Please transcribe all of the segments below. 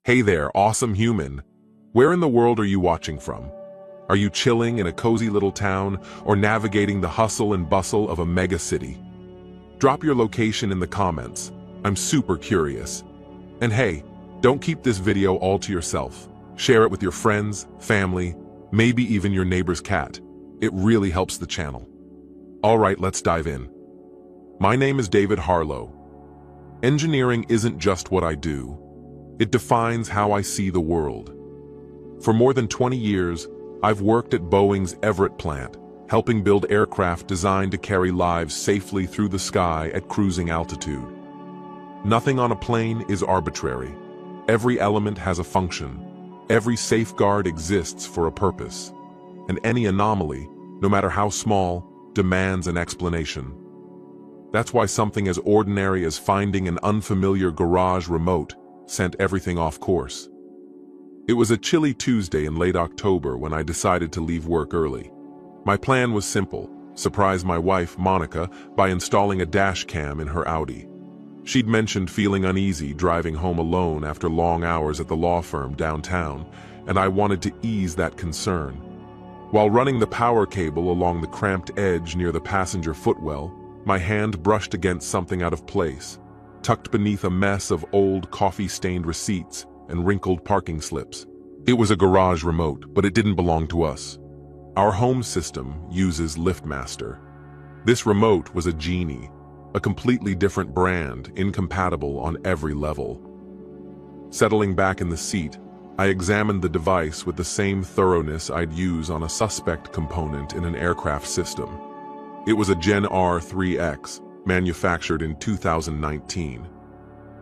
Hey there, awesome human. Where in the world are you watching from? Are you chilling in a cozy little town or navigating the hustle and bustle of a mega city? Drop your location in the comments. I'm super curious. And hey, don't keep this video all to yourself. Share it with your friends, family, maybe even your neighbor's cat. It really helps the channel. All right, let's dive in. My name is David Harlow. Engineering isn't just what I do. It defines how I see the world. For more than 20 years, I've worked at Boeing's Everett plant, helping build aircraft designed to carry lives safely through the sky at cruising altitude. Nothing on a plane is arbitrary. Every element has a function. Every safeguard exists for a purpose. And any anomaly, no matter how small, demands an explanation. That's why something as ordinary as finding an unfamiliar garage remote sent everything off course. It was a chilly Tuesday in late October when I decided to leave work early. My plan was simple: surprise my wife, Monica, by installing a dash cam in her Audi. She'd mentioned feeling uneasy driving home alone after long hours at the law firm downtown, and I wanted to ease that concern. While running the power cable along the cramped edge near the passenger footwell, my hand brushed against something out of place, tucked beneath a mess of old coffee-stained receipts and wrinkled parking slips. It was a garage remote, but it didn't belong to us. Our home system uses LiftMaster. This remote was a genie, a completely different brand, incompatible on every level. Settling back in the seat, I examined the device with the same thoroughness I'd use on a suspect component in an aircraft system. It was a Gen R3X, manufactured in 2019.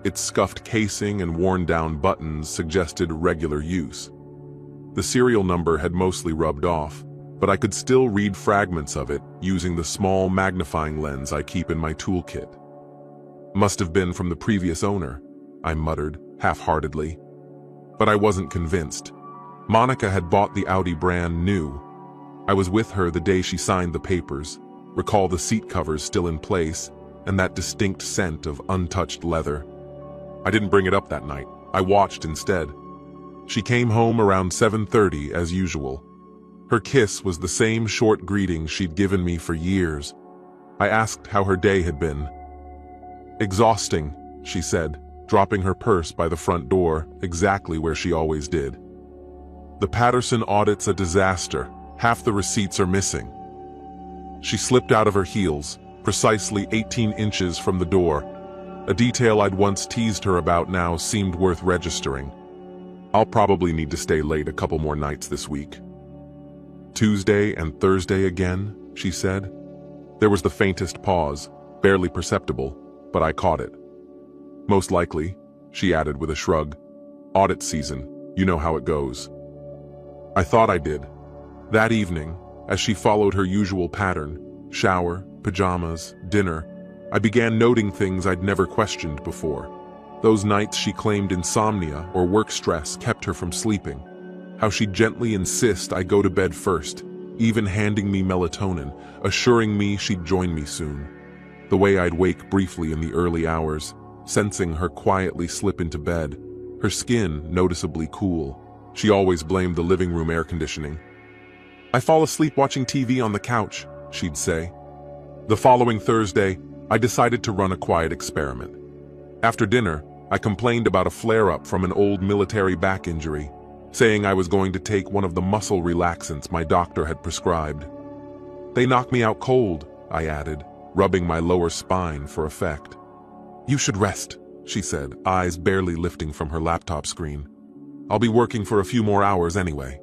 Its scuffed casing and worn-down buttons suggested regular use. The serial number had mostly rubbed off, but I could still read fragments of it using the small magnifying lens I keep in my toolkit. Must have been from the previous owner, I muttered, half-heartedly. But I wasn't convinced. Monica had bought the Audi brand new. I was with her the day she signed the papers, recall the seat covers still in place, and that distinct scent of untouched leather. I didn't bring it up that night. I watched instead. She came home around 7:30 as usual. Her kiss was the same short greeting she'd given me for years. I asked how her day had been. "Exhausting," she said, dropping her purse by the front door, exactly where she always did. "The Patterson audit's a disaster. Half the receipts are missing." She slipped out of her heels, precisely 18 inches from the door. A detail I'd once teased her about now seemed worth registering. "I'll probably need to stay late a couple more nights this week." "Tuesday and Thursday again," she said. There was the faintest pause, barely perceptible, but I caught it. "Most likely," she added with a shrug. "Audit season, you know how it goes." I thought I did. That evening, as she followed her usual pattern, shower, pajamas, dinner, I began noting things I'd never questioned before. Those nights she claimed insomnia or work stress kept her from sleeping. How she'd gently insist I go to bed first, even handing me melatonin, assuring me she'd join me soon. The way I'd wake briefly in the early hours, sensing her quietly slip into bed, her skin noticeably cool. She always blamed the living room air conditioning. "I fall asleep watching TV on the couch," she'd say. The following Thursday, I decided to run a quiet experiment. After dinner, I complained about a flare-up from an old military back injury, saying I was going to take one of the muscle relaxants my doctor had prescribed. "They knock me out cold," I added, rubbing my lower spine for effect. "You should rest," she said, eyes barely lifting from her laptop screen. "I'll be working for a few more hours anyway."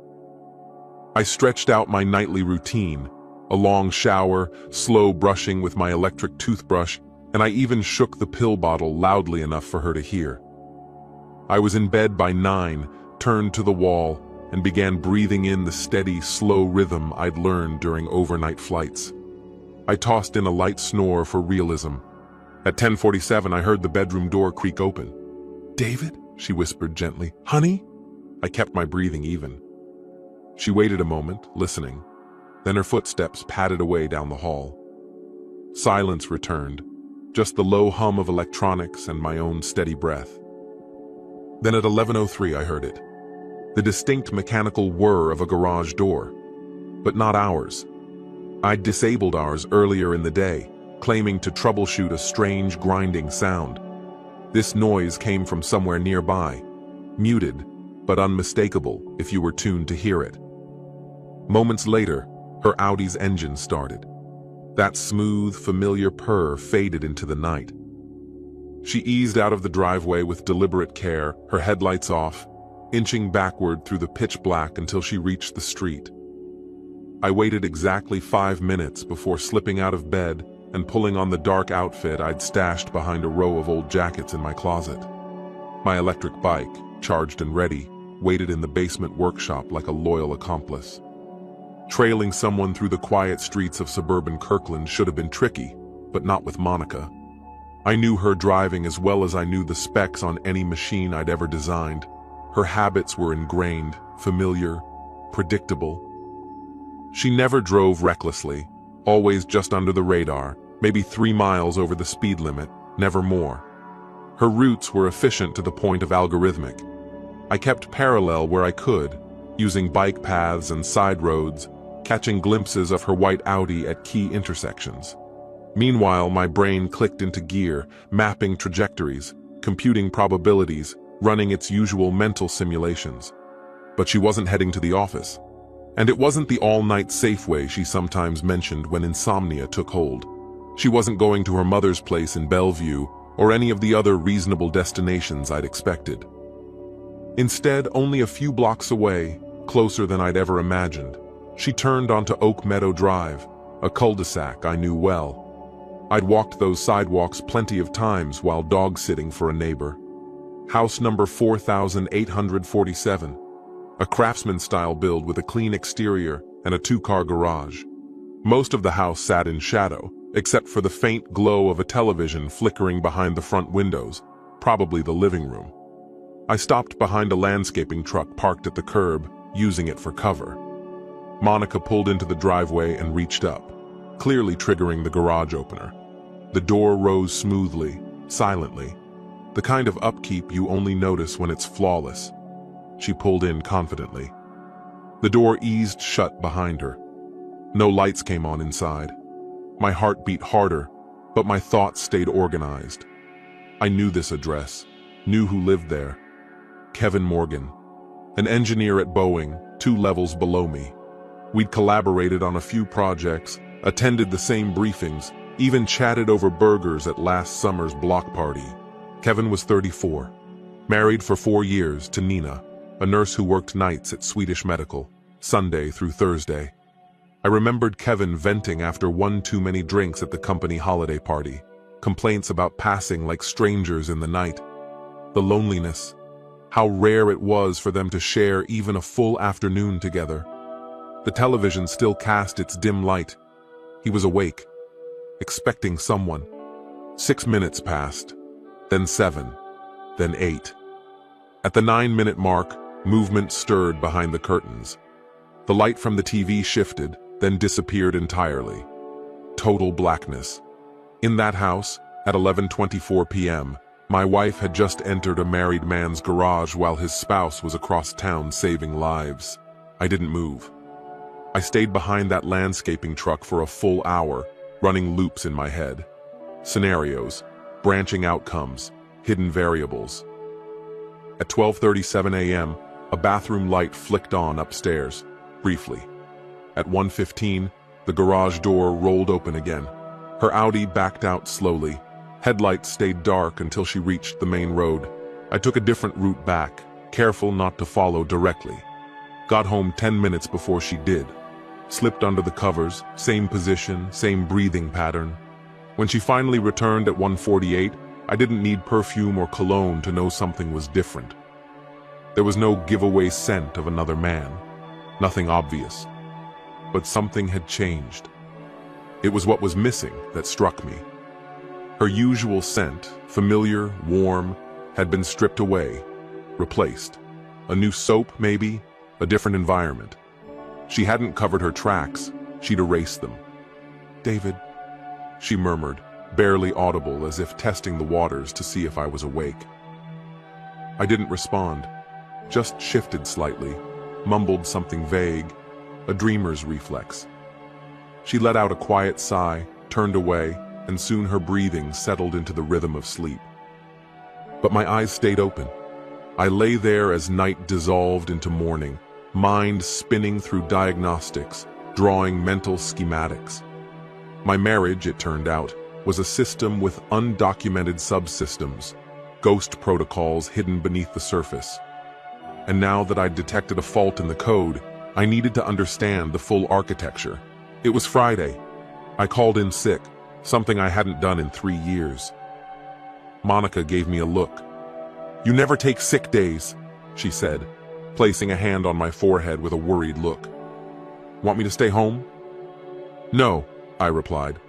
I stretched out my nightly routine, a long shower, slow brushing with my electric toothbrush, and I even shook the pill bottle loudly enough for her to hear. I was in bed by 9, turned to the wall, and began breathing in the steady, slow rhythm I'd learned during overnight flights. I tossed in a light snore for realism. At 10:47, I heard the bedroom door creak open. "David?" she whispered gently. "Honey?" I kept my breathing even. She waited a moment, listening. Then her footsteps padded away down the hall. Silence returned, just the low hum of electronics and my own steady breath. Then at 11:03 I heard it. The distinct mechanical whir of a garage door. But not ours. I'd disabled ours earlier in the day, claiming to troubleshoot a strange grinding sound. This noise came from somewhere nearby, muted, but unmistakable if you were tuned to hear it. Moments later, her Audi's engine started. That smooth, familiar purr faded into the night. She eased out of the driveway with deliberate care, her headlights off, inching backward through the pitch black until she reached the street. I waited exactly 5 minutes before slipping out of bed and pulling on the dark outfit I'd stashed behind a row of old jackets in my closet. My electric bike, charged and ready, waited in the basement workshop like a loyal accomplice. Trailing someone through the quiet streets of suburban Kirkland should have been tricky, but not with Monica. I knew her driving as well as I knew the specs on any machine I'd ever designed. Her habits were ingrained, familiar, predictable. She never drove recklessly, always just under the radar, maybe 3 miles over the speed limit, never more. Her routes were efficient to the point of algorithmic. I kept parallel where I could, using bike paths and side roads, catching glimpses of her white Audi at key intersections. Meanwhile, my brain clicked into gear, mapping trajectories, computing probabilities, running its usual mental simulations. But she wasn't heading to the office. And it wasn't the all-night Safeway she sometimes mentioned when insomnia took hold. She wasn't going to her mother's place in Bellevue or any of the other reasonable destinations I'd expected. Instead, only a few blocks away, closer than I'd ever imagined, she turned onto Oak Meadow Drive, a cul-de-sac I knew well. I'd walked those sidewalks plenty of times while dog-sitting for a neighbor. House number 4847. A craftsman-style build with a clean exterior and a 2-car garage. Most of the house sat in shadow, except for the faint glow of a television flickering behind the front windows, probably the living room. I stopped behind a landscaping truck parked at the curb, using it for cover. Monica pulled into the driveway and reached up, clearly triggering the garage opener. The door rose smoothly, silently, the kind of upkeep you only notice when it's flawless. She pulled in confidently. The door eased shut behind her. No lights came on inside. My heart beat harder, but my thoughts stayed organized. I knew this address, knew who lived there. Kevin Morgan, an engineer at Boeing, 2 levels below me. We'd collaborated on a few projects, attended the same briefings, even chatted over burgers at last summer's block party. Kevin was 34, married for 4 years to Nina, a nurse who worked nights at Swedish Medical, Sunday through Thursday. I remembered Kevin venting after one too many drinks at the company holiday party, complaints about passing like strangers in the night. The loneliness, how rare it was for them to share even a full afternoon together. The television still cast its dim light. He was awake, expecting someone. 6 minutes passed, then 7, then 8. At the 9-minute mark, movement stirred behind the curtains. The light from the TV shifted, then disappeared entirely. Total blackness. In that house, at 11:24 p.m., my wife had just entered a married man's garage while his spouse was across town saving lives. I didn't move. I stayed behind that landscaping truck for a full hour, running loops in my head. Scenarios, branching outcomes, hidden variables. At 12:37 a.m., a bathroom light flicked on upstairs, briefly. At 1:15, the garage door rolled open again. Her Audi backed out slowly. Headlights stayed dark until she reached the main road. I took a different route back, careful not to follow directly. Got home 10 minutes before she did. Slipped under the covers, same position, same breathing pattern. When she finally returned at 1:48, I didn't need perfume or cologne to know something was different. There was no giveaway scent of another man. Nothing obvious. But something had changed. It was what was missing that struck me. Her usual scent, familiar, warm, had been stripped away, replaced. A new soap, maybe, a different environment. She hadn't covered her tracks, she'd erased them. "David," she murmured, barely audible as if testing the waters to see if I was awake. I didn't respond, just shifted slightly, mumbled something vague, a dreamer's reflex. She let out a quiet sigh, turned away, and soon her breathing settled into the rhythm of sleep. But my eyes stayed open. I lay there as night dissolved into morning, mind spinning through diagnostics, drawing mental schematics. My marriage, it turned out, was a system with undocumented subsystems, ghost protocols hidden beneath the surface. And now that I'd detected a fault in the code, I needed to understand the full architecture. It was Friday. I called in sick, something I hadn't done in 3 years. Monica gave me a look. "You never take sick days," she said, placing a hand on my forehead with a worried look. "Want me to stay home?" "No," I replied.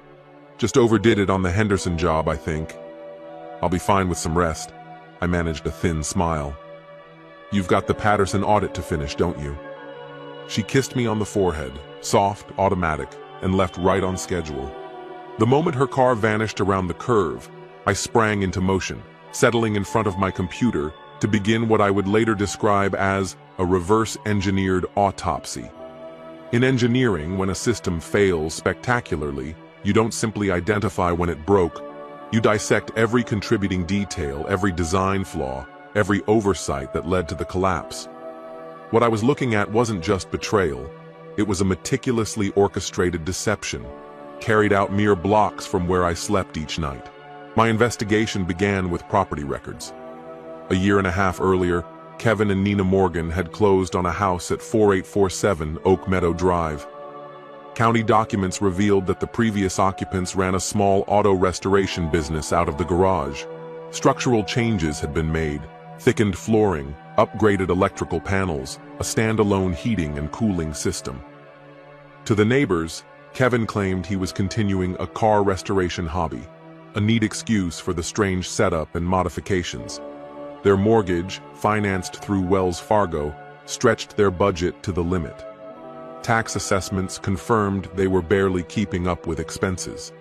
"Just overdid it on the Henderson job, I think. I'll be fine with some rest." I managed a thin smile. "You've got the Patterson audit to finish, don't you?" She kissed me on the forehead, soft, automatic, and left right on schedule. The moment her car vanished around the curve, I sprang into motion, settling in front of my computer to begin what I would later describe as a reverse-engineered autopsy. In engineering, when a system fails spectacularly, you don't simply identify when it broke. You dissect every contributing detail, every design flaw, every oversight that led to the collapse. What I was looking at wasn't just betrayal. It was a meticulously orchestrated deception, carried out mere blocks from where I slept each night. My investigation began with property records. A year and a half earlier, Kevin and Nina Morgan had closed on a house at 4847 Oak Meadow Drive. County documents revealed that the previous occupants ran a small auto restoration business out of the garage. Structural changes had been made, thickened flooring, upgraded electrical panels, a standalone heating and cooling system. To the neighbors, Kevin claimed he was continuing a car restoration hobby, a neat excuse for the strange setup and modifications. Their mortgage, financed through Wells Fargo, stretched their budget to the limit. Tax assessments confirmed they were barely keeping up with expenses.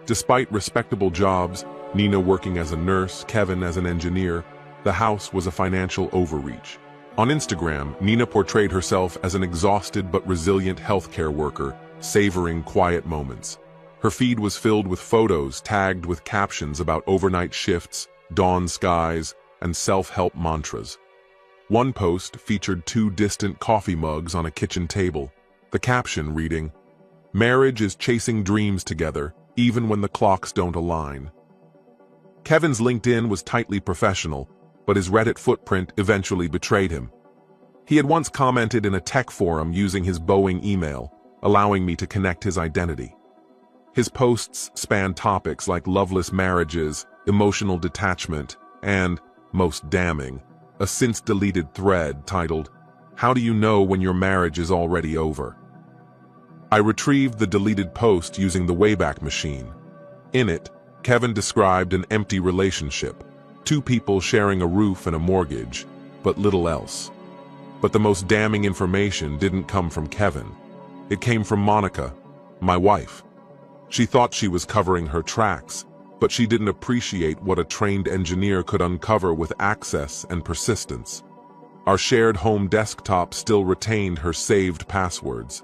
Despite respectable jobs, Nina working as a nurse, Kevin as an engineer, the house was a financial overreach. On Instagram, Nina portrayed herself as an exhausted but resilient healthcare worker, savoring quiet moments. Her feed was filled with photos tagged with captions about overnight shifts, dawn skies, and self-help mantras. One post featured 2 distant coffee mugs on a kitchen table, the caption reading, "Marriage is chasing dreams together, even when the clocks don't align." Kevin's LinkedIn was tightly professional, but his Reddit footprint eventually betrayed him. He had once commented in a tech forum using his Boeing email, allowing me to connect his identity. His posts spanned topics like loveless marriages, emotional detachment, and, most damning, a since-deleted thread titled, "How do you know when your marriage is already over?" I retrieved the deleted post using the Wayback Machine. In it, Kevin described an empty relationship, 2 people sharing a roof and a mortgage, but little else. But the most damning information didn't come from Kevin. It came from Monica, my wife. She thought she was covering her tracks, but she didn't appreciate what a trained engineer could uncover with access and persistence. Our shared home desktop still retained her saved passwords.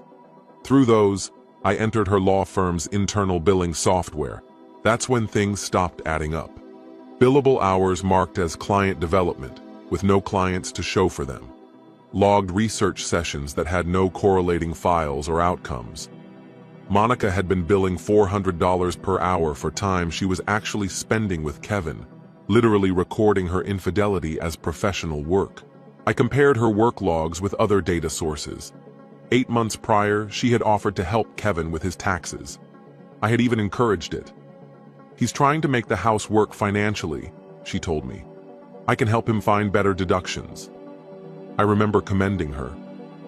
Through those, I entered her law firm's internal billing software. That's when things stopped adding up. Billable hours marked as client development, with no clients to show for them. Logged research sessions that had no correlating files or outcomes. Monica had been billing $400 per hour for time she was actually spending with Kevin, literally recording her infidelity as professional work. I compared her work logs with other data sources. 8 months prior, she had offered to help Kevin with his taxes. I had even encouraged it. "He's trying to make the house work financially," she told me. "I can help him find better deductions." I remember commending her.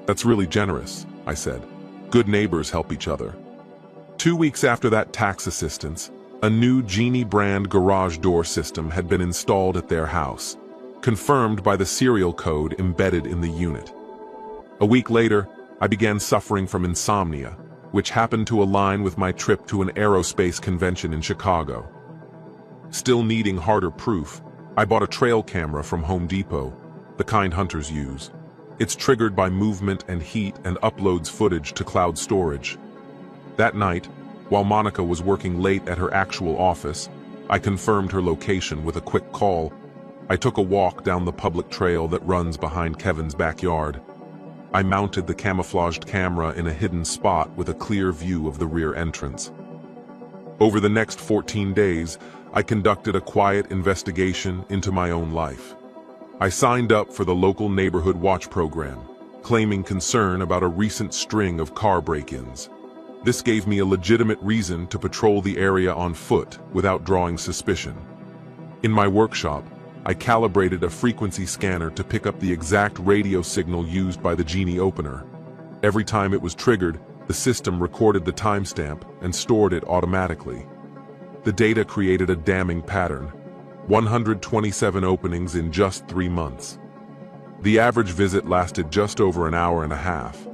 "That's really generous," I said. "Good neighbors help each other." 2 weeks after that tax assistance, a new Genie brand garage door system had been installed at their house, confirmed by the serial code embedded in the unit. A week later, I began suffering from insomnia, which happened to align with my trip to an aerospace convention in Chicago. Still needing harder proof, I bought a trail camera from Home Depot, the kind hunters use. It's triggered by movement and heat and uploads footage to cloud storage. That night, while Monica was working late at her actual office, I confirmed her location with a quick call. I took a walk down the public trail that runs behind Kevin's backyard. I mounted the camouflaged camera in a hidden spot with a clear view of the rear entrance. Over the next 14 days, I conducted a quiet investigation into my own life. I signed up for the local neighborhood watch program, claiming concern about a recent string of car break-ins. This gave me a legitimate reason to patrol the area on foot without drawing suspicion. In my workshop, I calibrated a frequency scanner to pick up the exact radio signal used by the Genie opener. Every time it was triggered, the system recorded the timestamp and stored it automatically. The data created a damning pattern: 127 openings in just 3 months. The average visit lasted just over an hour and a half.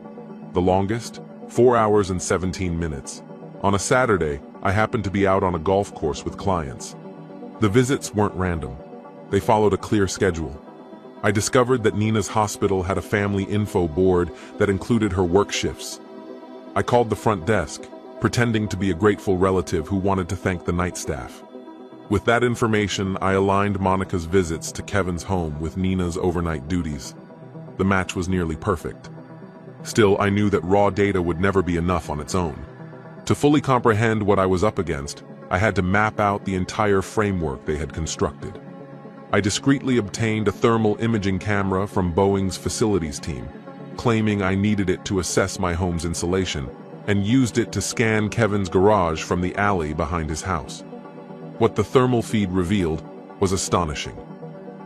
The longest? 4 hours and 17 minutes. On a Saturday, I happened to be out on a golf course with clients. The visits weren't random. They followed a clear schedule. I discovered that Nina's hospital had a family info board that included her work shifts. I called the front desk, pretending to be a grateful relative who wanted to thank the night staff. With that information, I aligned Monica's visits to Kevin's home with Nina's overnight duties. The match was nearly perfect. Still, I knew that raw data would never be enough on its own. To fully comprehend what I was up against, I had to map out the entire framework they had constructed. I discreetly obtained a thermal imaging camera from Boeing's facilities team, claiming I needed it to assess my home's insulation, and used it to scan Kevin's garage from the alley behind his house. What the thermal feed revealed was astonishing.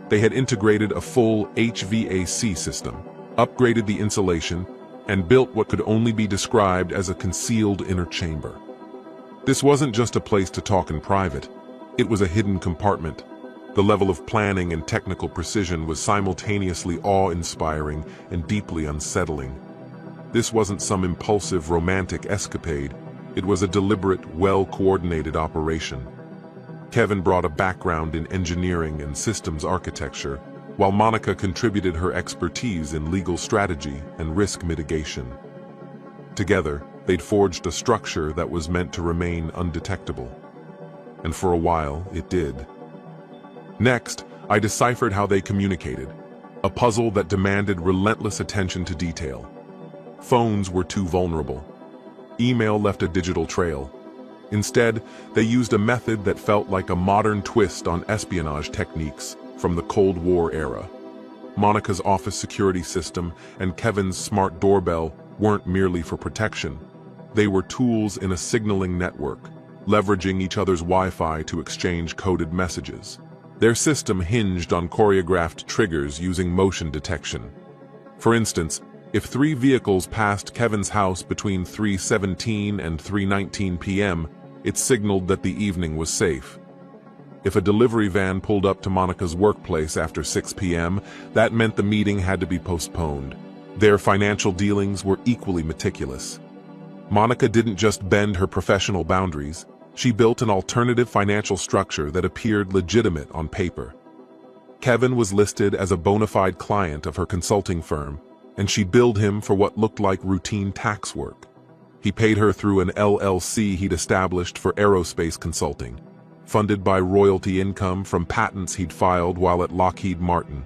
They had integrated a full HVAC system, upgraded the insulation, and built what could only be described as a concealed inner chamber. This wasn't just a place to talk in private, it was a hidden compartment. The level of planning and technical precision was simultaneously awe-inspiring and deeply unsettling. This wasn't some impulsive romantic escapade, it was a deliberate, well-coordinated operation. Kevin brought a background in engineering and systems architecture, while Monica contributed her expertise in legal strategy and risk mitigation. Together, they'd forged a structure that was meant to remain undetectable. And for a while, it did. Next, I deciphered how they communicated, a puzzle that demanded relentless attention to detail. Phones were too vulnerable. Email left a digital trail. Instead, they used a method that felt like a modern twist on espionage techniques from the Cold War era. Monica's office security system and Kevin's smart doorbell weren't merely for protection. They were tools in a signaling network, leveraging each other's Wi-Fi to exchange coded messages. Their system hinged on choreographed triggers using motion detection. For instance, if 3 vehicles passed Kevin's house between 3:17 and 3:19 p.m., it signaled that the evening was safe. If a delivery van pulled up to Monica's workplace after 6 p.m., that meant the meeting had to be postponed. Their financial dealings were equally meticulous. Monica didn't just bend her professional boundaries, she built an alternative financial structure that appeared legitimate on paper. Kevin was listed as a bona fide client of her consulting firm, and she billed him for what looked like routine tax work. He paid her through an LLC he'd established for aerospace consulting, funded by royalty income from patents he'd filed while at Lockheed Martin.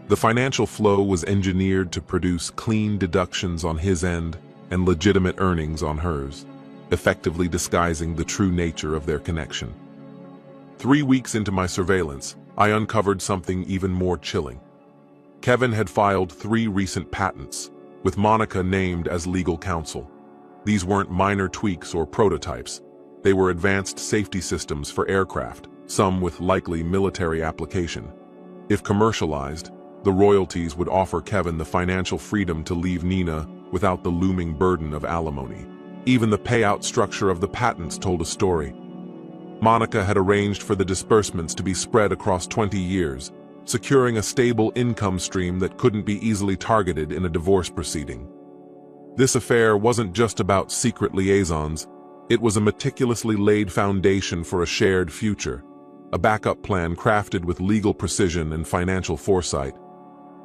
The financial flow was engineered to produce clean deductions on his end and legitimate earnings on hers, effectively disguising the true nature of their connection. 3 weeks into my surveillance, I uncovered something even more chilling. Kevin had filed 3 recent patents, with Monica named as legal counsel. These weren't minor tweaks or prototypes. They were advanced safety systems for aircraft, some with likely military application. If commercialized, the royalties would offer Kevin the financial freedom to leave Nina without the looming burden of alimony. Even the payout structure of the patents told a story. Monica had arranged for the disbursements to be spread across 20 years, securing a stable income stream that couldn't be easily targeted in a divorce proceeding. This affair wasn't just about secret liaisons, it was a meticulously laid foundation for a shared future. a backup plan crafted with legal precision and financial foresight.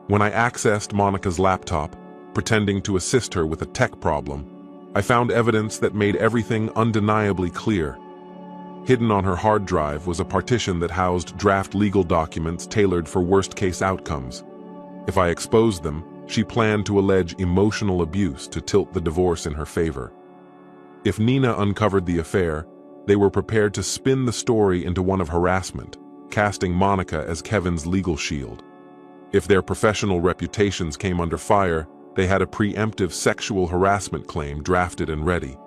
When I accessed Monica's laptop, pretending to assist her with a tech problem, I found evidence that made everything undeniably clear. Hidden on her hard drive was a partition that housed draft legal documents tailored for worst-case outcomes. If I exposed them, she planned to allege emotional abuse to tilt the divorce in her favor. If Nina uncovered the affair, they were prepared to spin the story into one of harassment, casting Monica as Kevin's legal shield. If their professional reputations came under fire, they had a preemptive sexual harassment claim drafted and ready.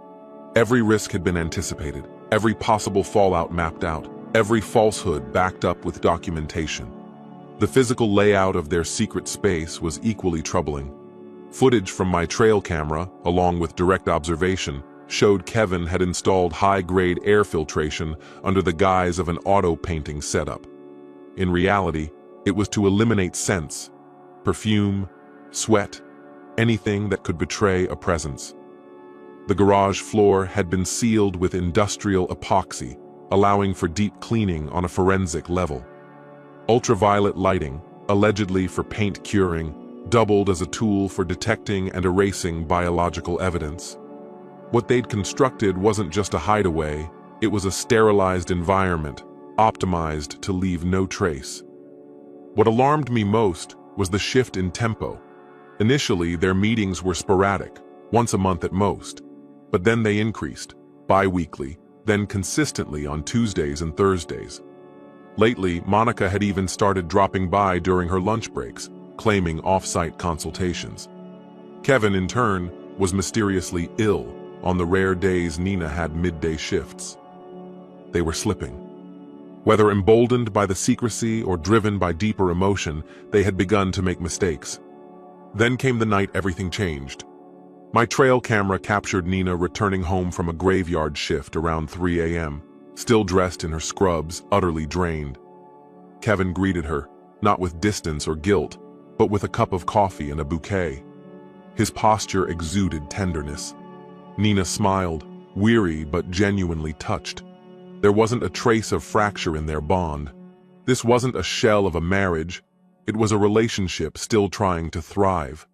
Every risk had been anticipated, every possible fallout mapped out, every falsehood backed up with documentation. The physical layout of their secret space was equally troubling. Footage from my trail camera, along with direct observation, showed Kevin had installed high-grade air filtration under the guise of an auto-painting setup. In reality, it was to eliminate scents, perfume, sweat, anything that could betray a presence. The garage floor had been sealed with industrial epoxy, allowing for deep cleaning on a forensic level. Ultraviolet lighting, allegedly for paint curing, doubled as a tool for detecting and erasing biological evidence. What they'd constructed wasn't just a hideaway, it was a sterilized environment, optimized to leave no trace. What alarmed me most was the shift in tempo. Initially, their meetings were sporadic, once a month at most, but then they increased, bi-weekly, then consistently on Tuesdays and Thursdays. Lately, Monica had even started dropping by during her lunch breaks, claiming off-site consultations. Kevin, in turn, was mysteriously ill on the rare days Nina had midday shifts. They were slipping. Whether emboldened by the secrecy or driven by deeper emotion, they had begun to make mistakes. Then came the night everything changed. My trail camera captured Nina returning home from a graveyard shift around 3 a.m., still dressed in her scrubs, utterly drained. Kevin greeted her, not with distance or guilt, but with a cup of coffee and a bouquet. His posture exuded tenderness. Nina smiled, weary but genuinely touched. There wasn't a trace of fracture in their bond. This wasn't a shell of a marriage. It was a relationship still trying to thrive.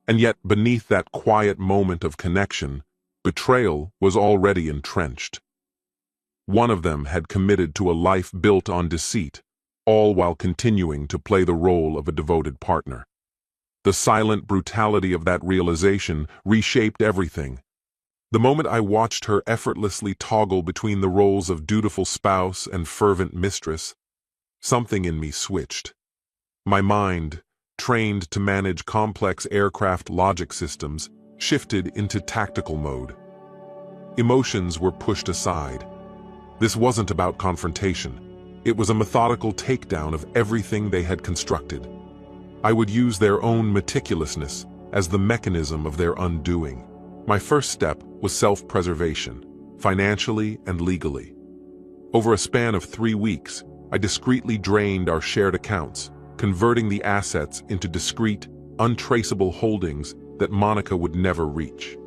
And yet, beneath that quiet moment of connection, betrayal was already entrenched. One of them had committed to a life built on deceit, all while continuing to play the role of a devoted partner. The silent brutality of that realization reshaped everything. The moment I watched her effortlessly toggle between the roles of dutiful spouse and fervent mistress, something in me switched. My mind, trained to manage complex aircraft logic systems, shifted into tactical mode. Emotions were pushed aside. This wasn't about confrontation. It was a methodical takedown of everything they had constructed. I would use their own meticulousness as the mechanism of their undoing. My first step was self-preservation, financially and legally. Over a span of 3 weeks, I discreetly drained our shared accounts, converting the assets into discrete, untraceable holdings that Monica would never reach.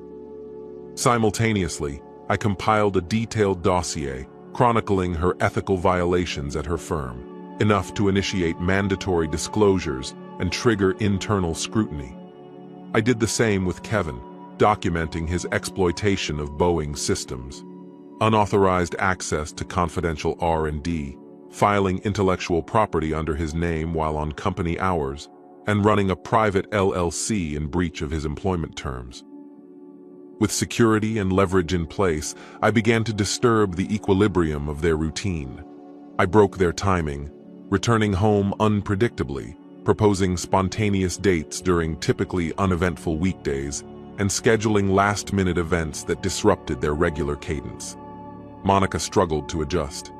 Simultaneously, I compiled a detailed dossier chronicling her ethical violations at her firm, enough to initiate mandatory disclosures and trigger internal scrutiny. I did the same with Kevin, documenting his exploitation of Boeing systems, unauthorized access to confidential R&D, filing intellectual property under his name while on company hours, and running a private LLC in breach of his employment terms. With security and leverage in place, I began to disturb the equilibrium of their routine. I broke their timing, returning home unpredictably, proposing spontaneous dates during typically uneventful weekdays, and scheduling last-minute events that disrupted their regular cadence. Monica struggled to adjust.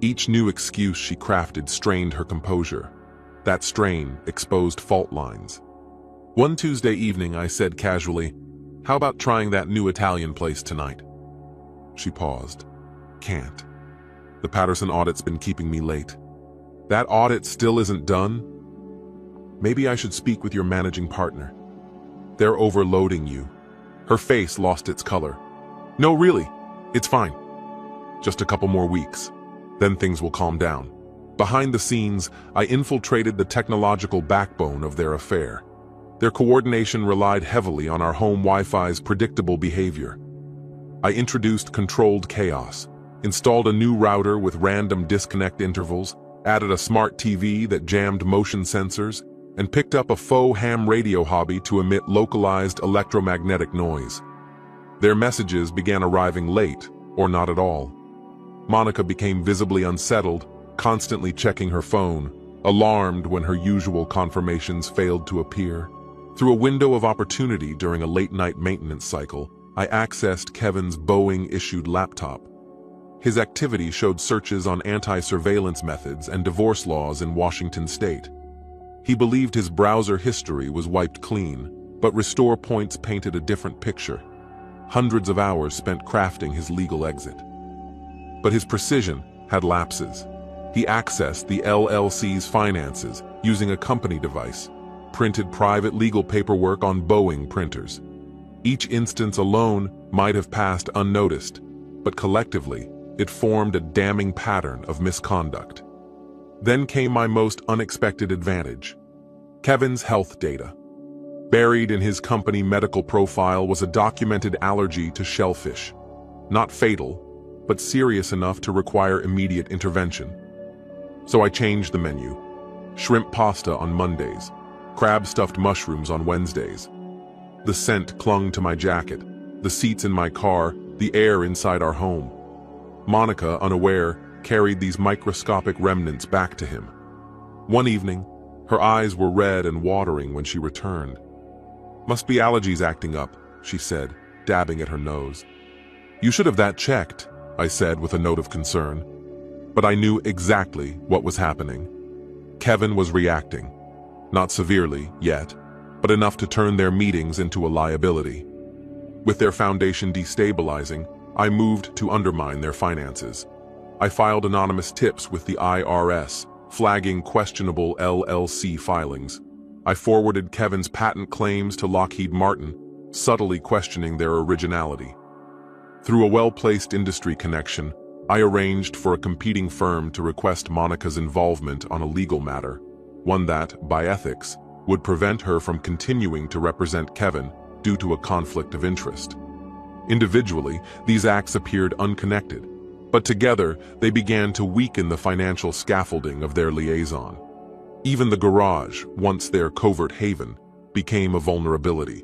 Each new excuse she crafted strained her composure. That strain exposed fault lines. One Tuesday evening, I said casually, "How about trying that new Italian place tonight?" She paused. "Can't. The Patterson audit's been keeping me late." "That audit still isn't done?" "Maybe I should speak with your managing partner. They're overloading you." Her face lost its color. "No, really. It's fine. Just a couple more weeks." Then things will calm down. Behind the scenes, I infiltrated the technological backbone of their affair. Their coordination relied heavily on our home Wi-Fi's predictable behavior. I introduced controlled chaos, installed a new router with random disconnect intervals, added a smart TV that jammed motion sensors, and picked up a faux ham radio hobby to emit localized electromagnetic noise. Their messages began arriving late, or not at all. Monica became visibly unsettled, constantly checking her phone, alarmed when her usual confirmations failed to appear. Through a window of opportunity during a late-night maintenance cycle, I accessed Kevin's Boeing-issued laptop. His activity showed searches on anti-surveillance methods and divorce laws in Washington state. He believed his browser history was wiped clean, but restore points painted a different picture. Hundreds of hours spent crafting his legal exit. But his precision had lapses. He accessed the LLC's finances using a company device, printed private legal paperwork on Boeing printers. Each instance alone might have passed unnoticed, but collectively, it formed a damning pattern of misconduct. Then came my most unexpected advantage: Kevin's health data. Buried in his company medical profile was a documented allergy to shellfish. Not fatal, but serious enough to require immediate intervention. So I changed the menu. Shrimp pasta on Mondays, crab-stuffed mushrooms on Wednesdays. The scent clung to my jacket, the seats in my car, the air inside our home. Monica, unaware, carried these microscopic remnants back to him. One evening, her eyes were red and watering when she returned. "Must be allergies acting up," she said, dabbing at her nose. "You should have that checked," I said with a note of concern. But I knew exactly what was happening. Kevin was reacting. Not severely, yet, but enough to turn their meetings into a liability. With their foundation destabilizing, I moved to undermine their finances. I filed anonymous tips with the IRS, flagging questionable LLC filings. I forwarded Kevin's patent claims to Lockheed Martin, subtly questioning their originality. Through a well-placed industry connection, I arranged for a competing firm to request Monica's involvement on a legal matter, one that, by ethics, would prevent her from continuing to represent Kevin due to a conflict of interest. Individually, these acts appeared unconnected, but together they began to weaken the financial scaffolding of their liaison. Even the garage, once their covert haven, became a vulnerability.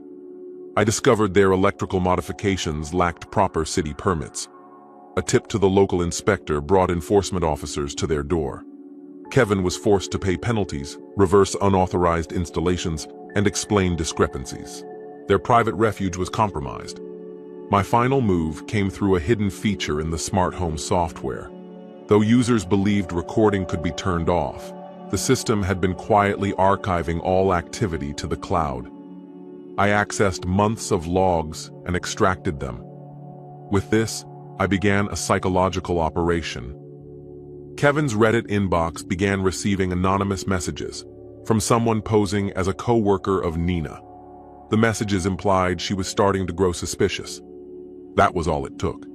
I discovered their electrical modifications lacked proper city permits. A tip to the local inspector brought enforcement officers to their door. Kevin was forced to pay penalties, reverse unauthorized installations, and explain discrepancies. Their private refuge was compromised. My final move came through a hidden feature in the smart home software. Though users believed recording could be turned off, the system had been quietly archiving all activity to the cloud. I accessed months of logs and extracted them. With this, I began a psychological operation. Kevin's Reddit inbox began receiving anonymous messages from someone posing as a co-worker of Nina. The messages implied she was starting to grow suspicious. That was all it took.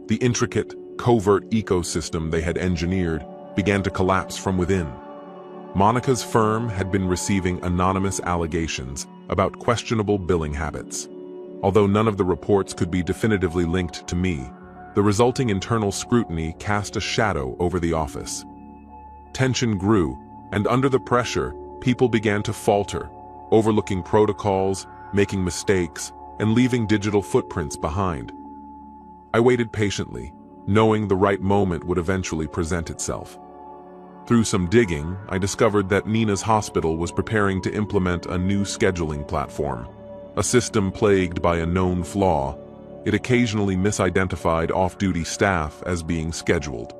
The intricate, covert ecosystem they had engineered began to collapse from within. Monica's firm had been receiving anonymous allegations about questionable billing habits. Although none of the reports could be definitively linked to me, the resulting internal scrutiny cast a shadow over the office. Tension grew, and under the pressure, people began to falter, overlooking protocols, making mistakes, and leaving digital footprints behind. I waited patiently, knowing the right moment would eventually present itself. Through some digging, I discovered that Nina's hospital was preparing to implement a new scheduling platform, a system plagued by a known flaw. It occasionally misidentified off-duty staff as being scheduled.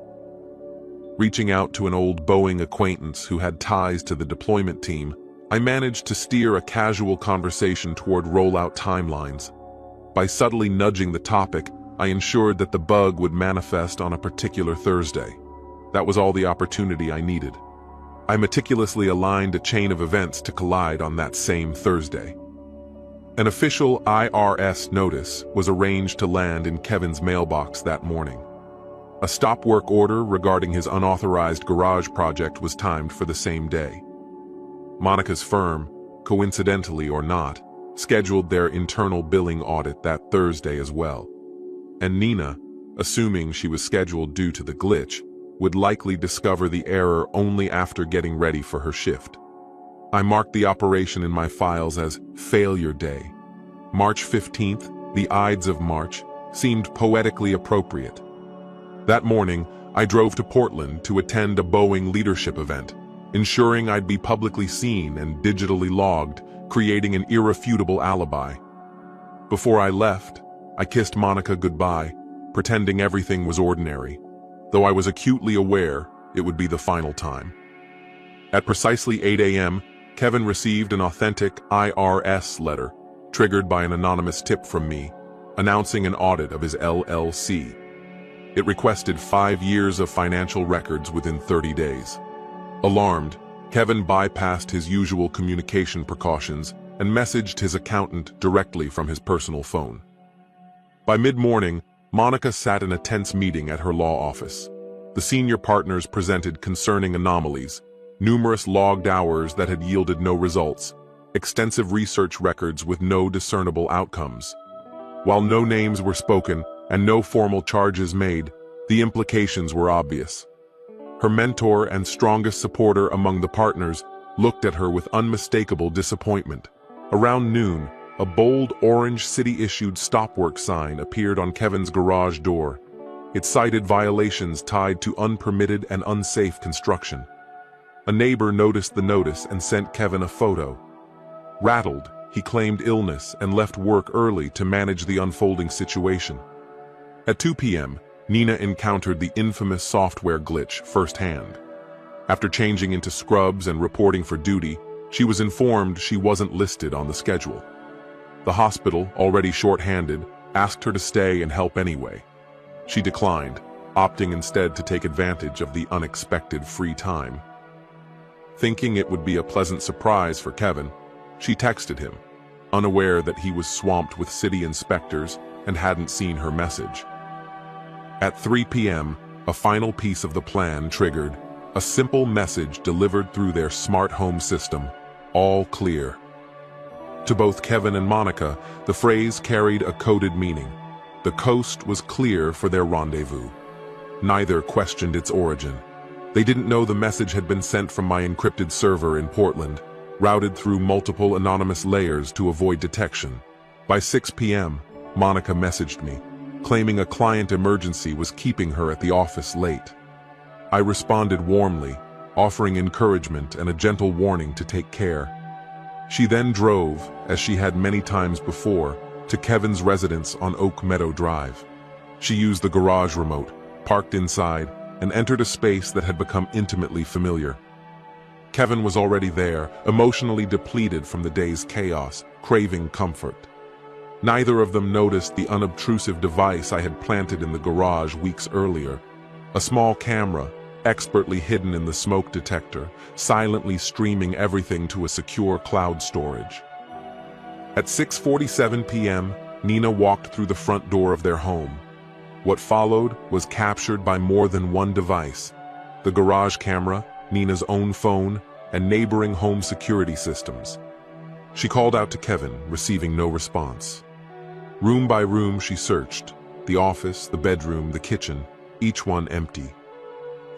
Reaching out to an old Boeing acquaintance who had ties to the deployment team, I managed to steer a casual conversation toward rollout timelines. By subtly nudging the topic, I ensured that the bug would manifest on a particular Thursday. That was all the opportunity I needed. I meticulously aligned a chain of events to collide on that same Thursday. An official IRS notice was arranged to land in Kevin's mailbox that morning. A stop work order regarding his unauthorized garage project was timed for the same day. Monica's firm, coincidentally or not, scheduled their internal billing audit that Thursday as well. And Nina, assuming she was scheduled due to the glitch, would likely discover the error only after getting ready for her shift. I marked the operation in my files as Failure Day. March 15th, the Ides of March, seemed poetically appropriate. That morning, I drove to Portland to attend a Boeing leadership event, ensuring I'd be publicly seen and digitally logged, creating an irrefutable alibi. Before I left, I kissed Monica goodbye, pretending everything was ordinary, though I was acutely aware it would be the final time. At precisely 8 a.m., Kevin received an authentic IRS letter, triggered by an anonymous tip from me, announcing an audit of his LLC. It requested 5 years of financial records within 30 days. Alarmed, Kevin bypassed his usual communication precautions and messaged his accountant directly from his personal phone. By mid-morning, Monica sat in a tense meeting at her law office. The senior partners presented concerning anomalies, numerous logged hours that had yielded no results, extensive research records with no discernible outcomes. While no names were spoken and no formal charges made, the implications were obvious. Her mentor and strongest supporter among the partners looked at her with unmistakable disappointment. Around noon, a bold orange city-issued stop-work sign appeared on Kevin's garage door. It cited violations tied to unpermitted and unsafe construction. A neighbor noticed the notice and sent Kevin a photo. Rattled, he claimed illness and left work early to manage the unfolding situation. At 2 p.m., Nina encountered the infamous software glitch firsthand. After changing into scrubs and reporting for duty, she was informed she wasn't listed on the schedule. The hospital, already short-handed, asked her to stay and help anyway. She declined, opting instead to take advantage of the unexpected free time. Thinking it would be a pleasant surprise for Kevin, she texted him, unaware that he was swamped with city inspectors and hadn't seen her message. At 3 p.m., a final piece of the plan triggered, a simple message delivered through their smart home system, all clear. To both Kevin and Monica, the phrase carried a coded meaning. The coast was clear for their rendezvous. Neither questioned its origin. They didn't know the message had been sent from my encrypted server in Portland, routed through multiple anonymous layers to avoid detection. By 6 p.m., Monica messaged me, claiming a client emergency was keeping her at the office late. I responded warmly, offering encouragement and a gentle warning to take care. She then drove, as she had many times before, to Kevin's residence on Oak Meadow Drive. She used the garage remote, parked inside, and entered a space that had become intimately familiar. Kevin was already there, emotionally depleted from the day's chaos, craving comfort. Neither of them noticed the unobtrusive device I had planted in the garage weeks earlier, a small camera, expertly hidden in the smoke detector, silently streaming everything to a secure cloud storage. At 6:47 p.m., Nina walked through the front door of their home. What followed was captured by more than one device: the garage camera, Nina's own phone, and neighboring home security systems. She called out to Kevin, receiving no response. Room by room she searched, the office, the bedroom, the kitchen, each one empty.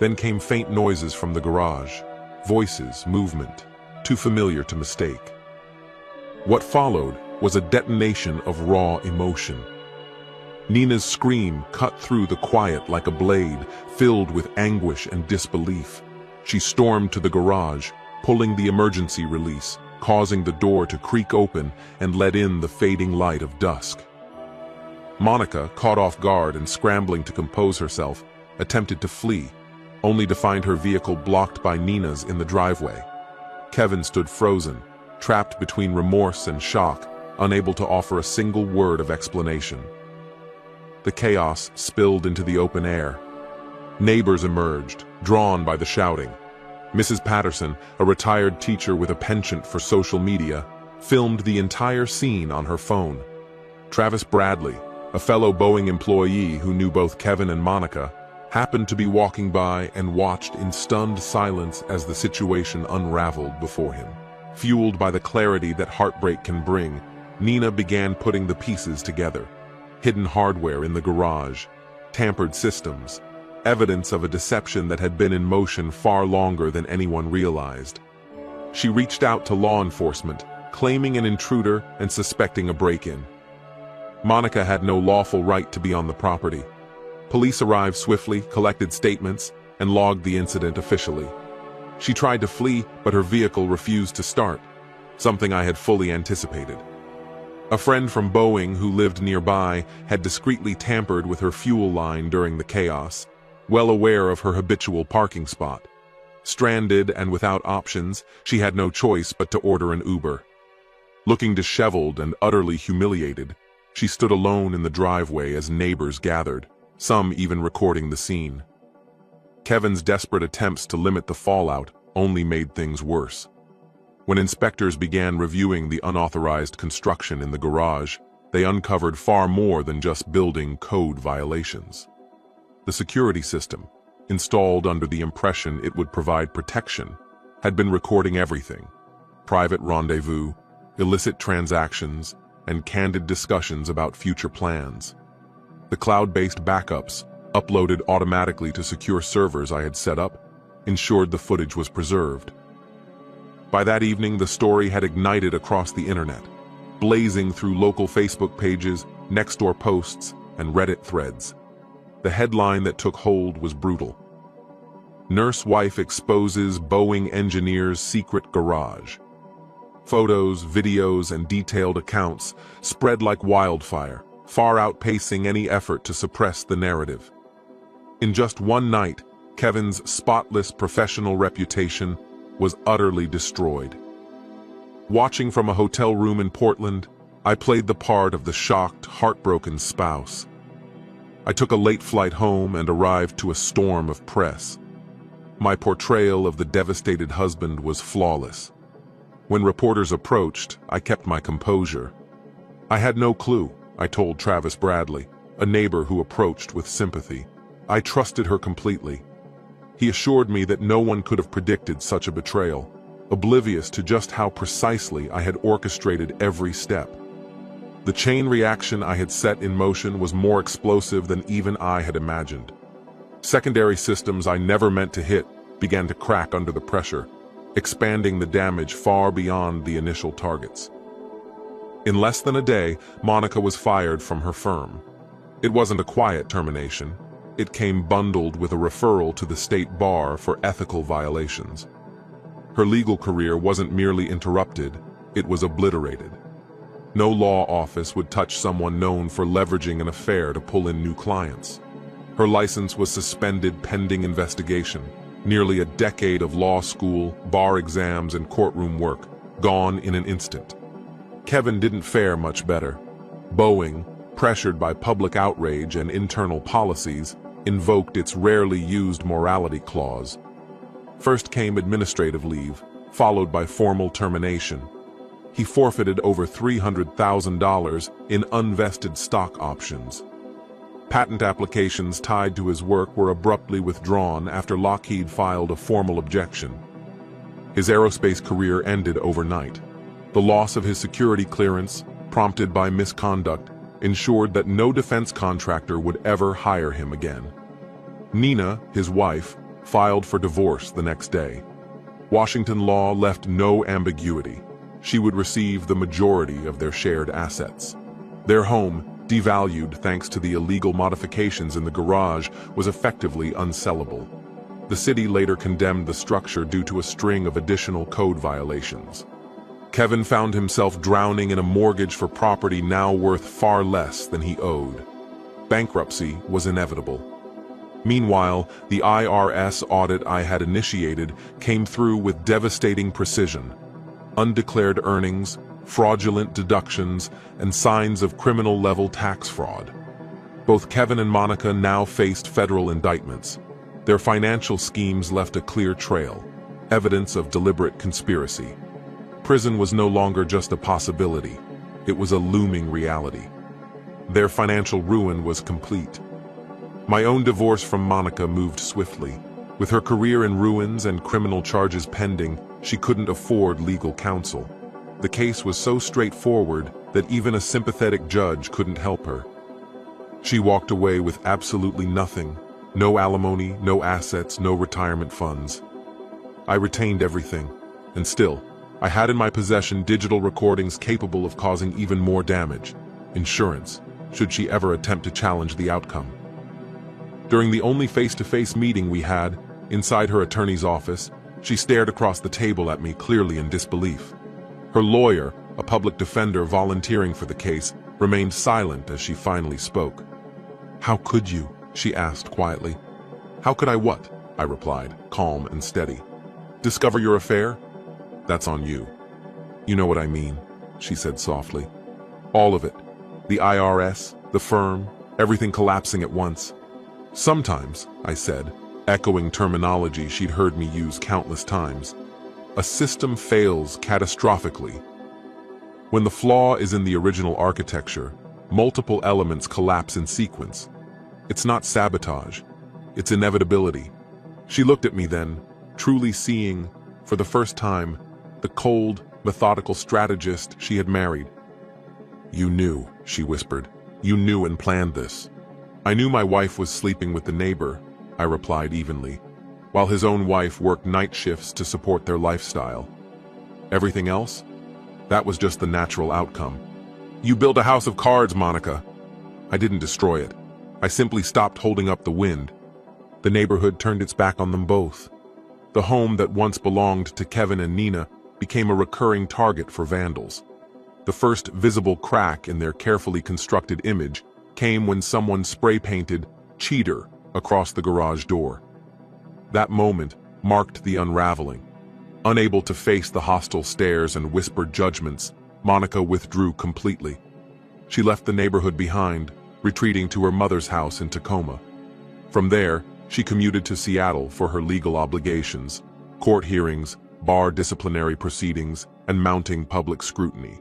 Then came faint noises from the garage, voices, movement, too familiar to mistake. What followed was a detonation of raw emotion. Nina's scream cut through the quiet like a blade, filled with anguish and disbelief. She stormed to the garage, pulling the emergency release, causing the door to creak open and let in the fading light of dusk. Monica, caught off guard and scrambling to compose herself, attempted to flee, only to find her vehicle blocked by Nina's in the driveway. Kevin stood frozen, trapped between remorse and shock, unable to offer a single word of explanation. The chaos spilled into the open air. Neighbors emerged, drawn by the shouting. Mrs. Patterson, a retired teacher with a penchant for social media, filmed the entire scene on her phone. Travis Bradley, a fellow Boeing employee who knew both Kevin and Monica, happened to be walking by and watched in stunned silence as the situation unraveled before him. Fueled by the clarity that heartbreak can bring, Nina began putting the pieces together. Hidden hardware in the garage, tampered systems, evidence of a deception that had been in motion far longer than anyone realized. She reached out to law enforcement, claiming an intruder and suspecting a break-in. Monica had no lawful right to be on the property. Police arrived swiftly, collected statements, and logged the incident officially. She tried to flee, but her vehicle refused to start, something I had fully anticipated. A friend from Boeing who lived nearby had discreetly tampered with her fuel line during the chaos, well aware of her habitual parking spot. Stranded and without options, she had no choice but to order an Uber. Looking disheveled and utterly humiliated, she stood alone in the driveway as neighbors gathered, some even recording the scene. Kevin's desperate attempts to limit the fallout only made things worse. When inspectors began reviewing the unauthorized construction in the garage, they uncovered far more than just building code violations. The security system, installed under the impression it would provide protection, had been recording everything: private rendezvous, illicit transactions, and candid discussions about future plans. The cloud-based backups, uploaded automatically to secure servers I had set up, ensured the footage was preserved. By that evening, the story had ignited across the internet, blazing through local Facebook pages, Nextdoor posts, and Reddit threads. The headline that took hold was brutal. Nurse wife exposes Boeing engineer's secret garage. Photos, videos, and detailed accounts spread like wildfire, far outpacing any effort to suppress the narrative. In just one night, Kevin's spotless professional reputation was utterly destroyed. Watching from a hotel room in Portland, I played the part of the shocked, heartbroken spouse. I took a late flight home and arrived to a storm of press. My portrayal of the devastated husband was flawless. When reporters approached, I kept my composure. I had no clue, I told Travis Bradley, a neighbor who approached with sympathy. I trusted her completely. He assured me that no one could have predicted such a betrayal, oblivious to just how precisely I had orchestrated every step. The chain reaction I had set in motion was more explosive than even I had imagined. Secondary systems I never meant to hit began to crack under the pressure, expanding the damage far beyond the initial targets. In less than a day, Monica was fired from her firm. It wasn't a quiet termination. It came bundled with a referral to the state bar for ethical violations. Her legal career wasn't merely interrupted, it was obliterated. No law office would touch someone known for leveraging an affair to pull in new clients. Her license was suspended pending investigation. Nearly a decade of law school, bar exams, and courtroom work, gone in an instant. Kevin didn't fare much better. Boeing, pressured by public outrage and internal policies, invoked its rarely used morality clause. First came administrative leave, followed by formal termination. He forfeited over $300,000 in unvested stock options. Patent applications tied to his work were abruptly withdrawn after Lockheed filed a formal objection. His aerospace career ended overnight. The loss of his security clearance, prompted by misconduct, ensured that no defense contractor would ever hire him again. Nina, his wife, filed for divorce the next day. Washington law left no ambiguity. She would receive the majority of their shared assets. Their home, devalued thanks to the illegal modifications in the garage, was effectively unsellable. The city later condemned the structure due to a string of additional code violations. Kevin found himself drowning in a mortgage for property now worth far less than he owed. Bankruptcy was inevitable. Meanwhile, the IRS audit I had initiated came through with devastating precision. Undeclared earnings, fraudulent deductions, and signs of criminal-level tax fraud. Both Kevin and Monica now faced federal indictments. Their financial schemes left a clear trail, evidence of deliberate conspiracy. Prison was no longer just a possibility, it was a looming reality. Their financial ruin was complete. My own divorce from Monica moved swiftly. With her career in ruins and criminal charges pending, she couldn't afford legal counsel. The case was so straightforward that even a sympathetic judge couldn't help her. She walked away with absolutely nothing. No alimony, no assets, no retirement funds. I retained everything, and still, I had in my possession digital recordings capable of causing even more damage. Insurance, should she ever attempt to challenge the outcome. During the only face-to-face meeting we had, inside her attorney's office, she stared across the table at me, clearly in disbelief. Her lawyer, a public defender volunteering for the case, remained silent as she finally spoke. "How could you?" she asked quietly. "How could I what?" I replied, calm and steady. "Discover your affair? That's on you." "You know what I mean," she said softly. "All of it. The IRS, the firm, everything collapsing at once." "Sometimes," I said, echoing terminology she'd heard me use countless times, "a system fails catastrophically. When the flaw is in the original architecture, multiple elements collapse in sequence. It's not sabotage, it's inevitability." She looked at me then, truly seeing, for the first time, the cold, methodical strategist she had married. "You knew," she whispered. "You knew and planned this." "I knew my wife was sleeping with the neighbor," I replied evenly, while his own wife worked night shifts to support their lifestyle. "Everything else? That was just the natural outcome." "You built a house of cards, Monica." "I didn't destroy it. I simply stopped holding up the wind." The neighborhood turned its back on them both. The home that once belonged to Kevin and Nina became a recurring target for vandals. The first visible crack in their carefully constructed image came when someone spray-painted "cheater" across the garage door. That moment marked the unraveling. Unable to face the hostile stares and whispered judgments, Monica withdrew completely. She left the neighborhood behind, retreating to her mother's house in Tacoma. From there, she commuted to Seattle for her legal obligations, court hearings, bar disciplinary proceedings, and mounting public scrutiny.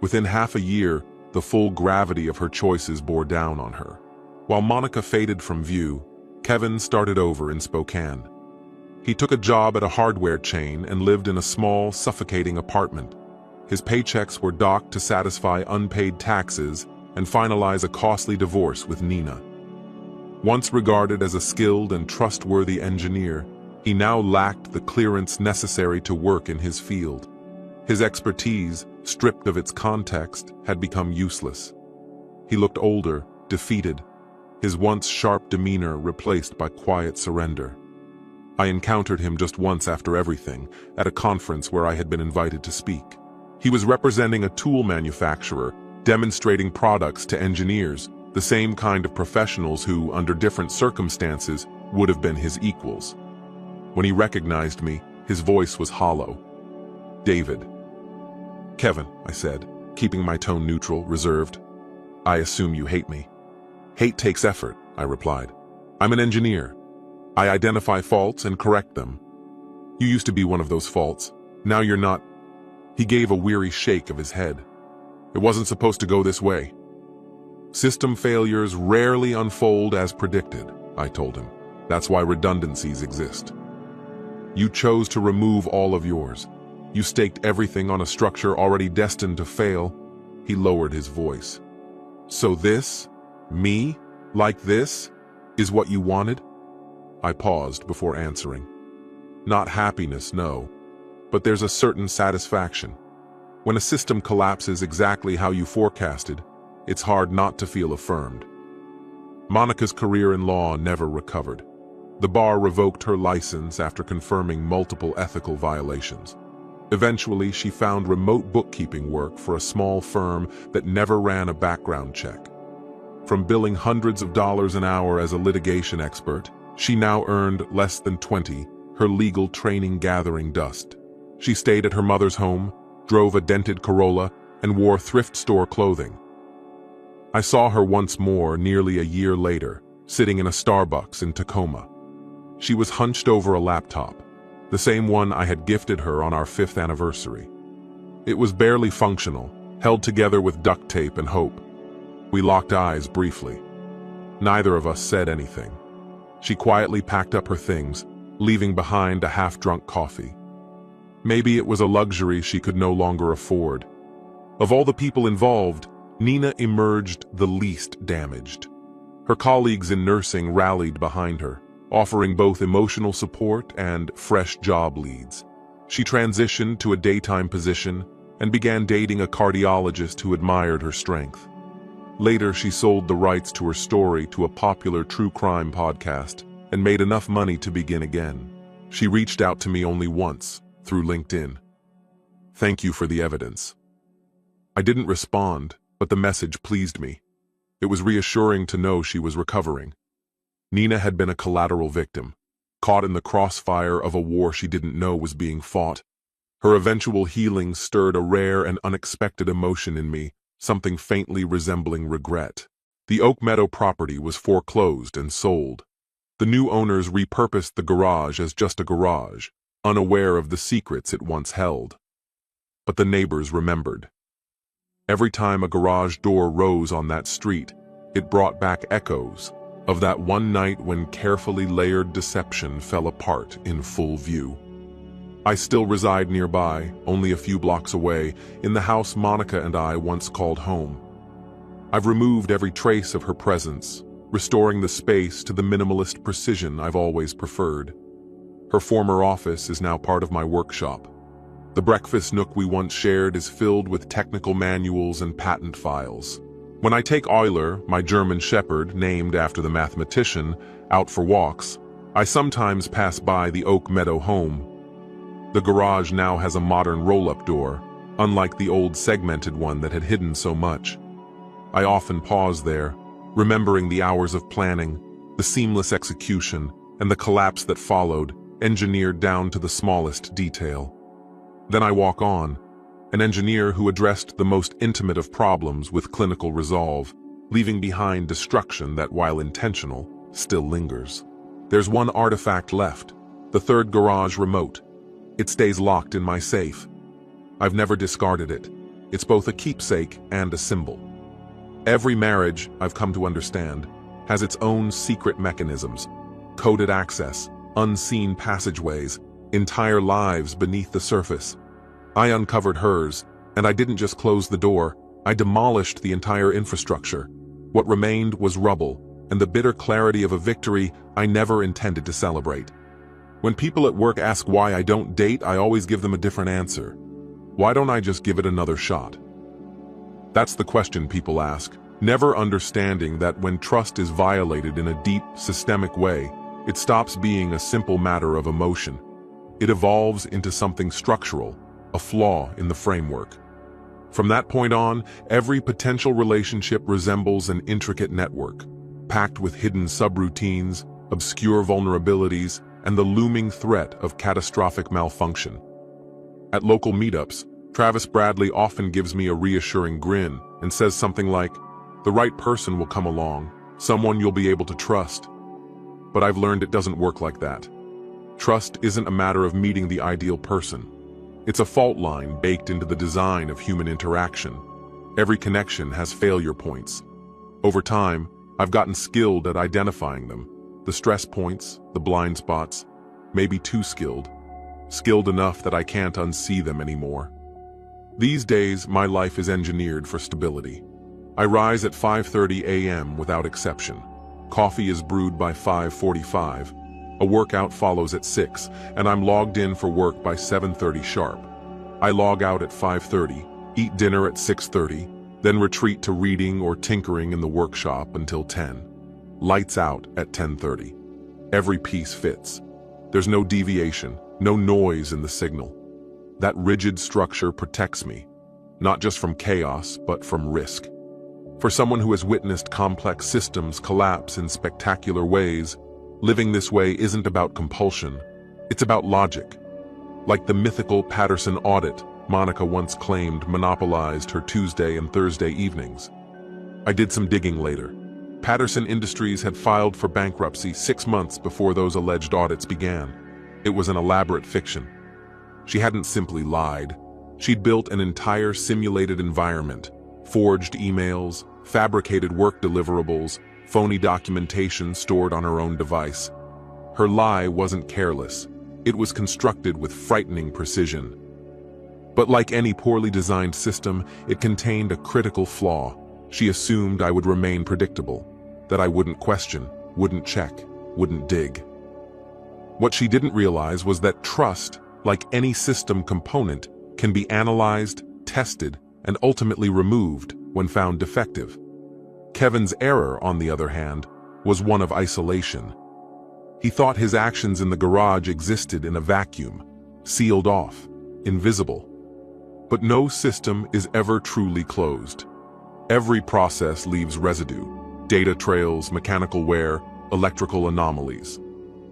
Within half a year, the full gravity of her choices bore down on her. While Monica faded from view, Kevin started over in Spokane. He took a job at a hardware chain and lived in a small, suffocating apartment. His paychecks were docked to satisfy unpaid taxes and finalize a costly divorce with Nina. Once regarded as a skilled and trustworthy engineer, he now lacked the clearance necessary to work in his field. His expertise, stripped of its context, had become useless. He looked older, defeated, his once sharp demeanor replaced by quiet surrender. I encountered him just once after everything, at a conference where I had been invited to speak. He was representing a tool manufacturer, demonstrating products to engineers, the same kind of professionals who, under different circumstances, would have been his equals. When he recognized me, his voice was hollow. "David." "Kevin," I said, keeping my tone neutral, reserved. "I assume you hate me." "Hate takes effort," I replied. "I'm an engineer. I identify faults and correct them. You used to be one of those faults. Now you're not." He gave a weary shake of his head. "It wasn't supposed to go this way." "System failures rarely unfold as predicted," I told him. "That's why redundancies exist. You chose to remove all of yours. You staked everything on a structure already destined to fail." He lowered his voice. "So this, me, like this, is what you wanted?" I paused before answering. "Not happiness, no. But there's a certain satisfaction. When a system collapses exactly how you forecasted, it's hard not to feel affirmed." Monica's career in law never recovered. The bar revoked her license after confirming multiple ethical violations. Eventually, she found remote bookkeeping work for a small firm that never ran a background check. From billing hundreds of dollars an hour as a litigation expert, she now earned less than 20, her legal training gathering dust. She stayed at her mother's home, drove a dented Corolla, and wore thrift store clothing. I saw her once more nearly a year later, sitting in a Starbucks in Tacoma. She was hunched over a laptop, the same one I had gifted her on our 5th anniversary. It was barely functional, held together with duct tape and hope. We locked eyes briefly. Neither of us said anything. She quietly packed up her things, leaving behind a half-drunk coffee. Maybe it was a luxury she could no longer afford. Of all the people involved, Nina emerged the least damaged. Her colleagues in nursing rallied behind her, offering both emotional support and fresh job leads. She transitioned to a daytime position and began dating a cardiologist who admired her strength. Later, she sold the rights to her story to a popular true crime podcast and made enough money to begin again. She reached out to me only once, through LinkedIn. "Thank you for the evidence." I didn't respond, but the message pleased me. It was reassuring to know she was recovering. Nina had been a collateral victim, caught in the crossfire of a war she didn't know was being fought. Her eventual healing stirred a rare and unexpected emotion in me, something faintly resembling regret. The Oak Meadow property was foreclosed and sold. The new owners repurposed the garage as just a garage, unaware of the secrets it once held. But the neighbors remembered. Every time a garage door rose on that street, it brought back echoes of that one night when carefully layered deception fell apart in full view. I still reside nearby, only a few blocks away, in the house Monica and I once called home. I've removed every trace of her presence, restoring the space to the minimalist precision I've always preferred. Her former office is now part of my workshop. The breakfast nook we once shared is filled with technical manuals and patent files. When I take Euler, my German shepherd, named after the mathematician, out for walks, I sometimes pass by the Oak Meadow home. The garage now has a modern roll-up door, unlike the old segmented one that had hidden so much. I often pause there, remembering the hours of planning, the seamless execution, and the collapse that followed, engineered down to the smallest detail. Then I walk on, an engineer who addressed the most intimate of problems with clinical resolve, leaving behind destruction that, while intentional, still lingers. There's one artifact left, the third garage remote. It stays locked in my safe. I've never discarded it. It's both a keepsake and a symbol. Every marriage, I've come to understand, has its own secret mechanisms, coded access, unseen passageways, entire lives beneath the surface. I uncovered hers, and I didn't just close the door, I demolished the entire infrastructure. What remained was rubble, and the bitter clarity of a victory I never intended to celebrate. When people at work ask why I don't date, I always give them a different answer. Why don't I just give it another shot? That's the question people ask, never understanding that when trust is violated in a deep, systemic way, it stops being a simple matter of emotion. It evolves into something structural, a flaw in the framework. From that point on, every potential relationship resembles an intricate network, packed with hidden subroutines, obscure vulnerabilities, and the looming threat of catastrophic malfunction. At local meetups, Travis Bradley often gives me a reassuring grin and says something like, "The right person will come along, someone you'll be able to trust." But I've learned it doesn't work like that. Trust isn't a matter of meeting the ideal person. It's a fault line baked into the design of human interaction. Every connection has failure points. Over time, I've gotten skilled at identifying them. The stress points, the blind spots, maybe too skilled. Skilled enough that I can't unsee them anymore. These days, my life is engineered for stability. I rise at 5:30 a.m. without exception. Coffee is brewed by 5:45. A workout follows at 6, and I'm logged in for work by 7:30 sharp. I log out at 5:30, eat dinner at 6:30, then retreat to reading or tinkering in the workshop until 10. Lights out at 10:30. Every piece fits. There's no deviation, no noise in the signal. That rigid structure protects me, not just from chaos, but from risk. For someone who has witnessed complex systems collapse in spectacular ways, living this way isn't about compulsion, it's about logic. Like the mythical Patterson audit Monica once claimed monopolized her Tuesday and Thursday evenings. I did some digging later. Patterson Industries had filed for bankruptcy 6 months before those alleged audits began. It was an elaborate fiction. She hadn't simply lied. She'd built an entire simulated environment, forged emails, fabricated work deliverables, phony documentation stored on her own device. Her lie wasn't careless. It was constructed with frightening precision. But like any poorly designed system, it contained a critical flaw. She assumed I would remain predictable, that I wouldn't question, wouldn't check, wouldn't dig. What she didn't realize was that trust, like any system component, can be analyzed, tested, and ultimately removed when found defective. Kevin's error, on the other hand, was one of isolation. He thought his actions in the garage existed in a vacuum, sealed off, invisible. But no system is ever truly closed. Every process leaves residue, data trails, mechanical wear, electrical anomalies.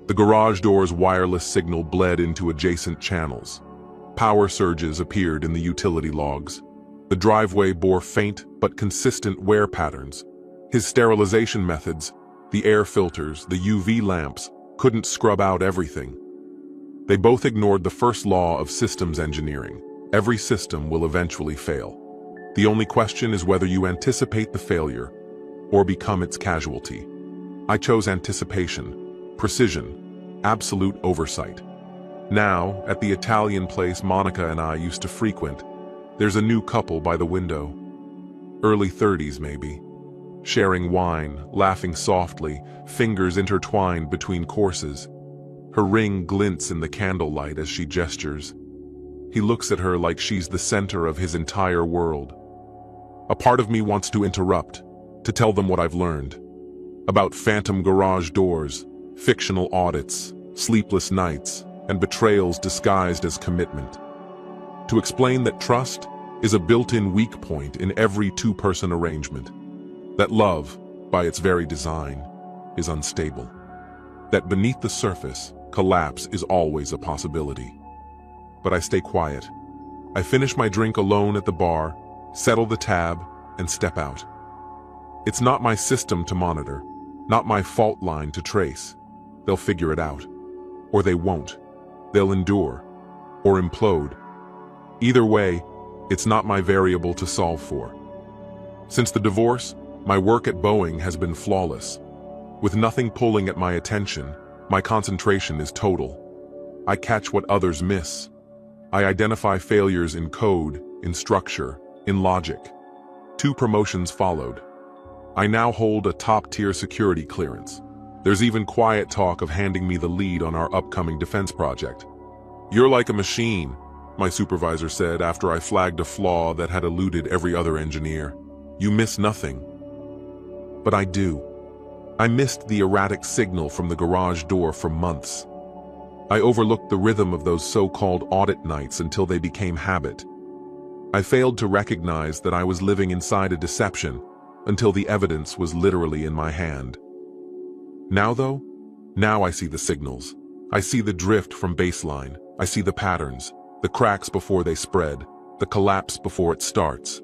The garage door's wireless signal bled into adjacent channels. Power surges appeared in the utility logs. The driveway bore faint but consistent wear patterns. His sterilization methods, the air filters, the UV lamps, couldn't scrub out everything. They both ignored the first law of systems engineering. Every system will eventually fail. The only question is whether you anticipate the failure or become its casualty. I chose anticipation, precision, absolute oversight. Now, at the Italian place Monica and I used to frequent, there's a new couple by the window. Early 30s maybe. Sharing wine, laughing softly, fingers intertwined between courses. Her ring glints in the candlelight as she gestures. He looks at her like she's the center of his entire world. A part of me wants to interrupt, to tell them what I've learned. About phantom garage doors, fictional audits, sleepless nights, and betrayals disguised as commitment. To explain that trust is a built-in weak point in every two-person arrangement. That love, by its very design, is unstable. That beneath the surface, collapse is always a possibility. But I stay quiet. I finish my drink alone at the bar, settle the tab, and step out. It's not my system to monitor, not my fault line to trace. They'll figure it out. Or they won't. They'll endure. Or implode. Either way, it's not my variable to solve for. Since the divorce, my work at Boeing has been flawless. With nothing pulling at my attention, my concentration is total. I catch what others miss. I identify failures in code, in structure, in logic. 2 promotions followed. I now hold a top-tier security clearance. There's even quiet talk of handing me the lead on our upcoming defense project. "You're like a machine," my supervisor said after I flagged a flaw that had eluded every other engineer. "You miss nothing." But I do. I missed the erratic signal from the garage door for months. I overlooked the rhythm of those so-called audit nights until they became habit. I failed to recognize that I was living inside a deception until the evidence was literally in my hand. Now though, now I see the signals. I see the drift from baseline. I see the patterns, the cracks before they spread, the collapse before it starts.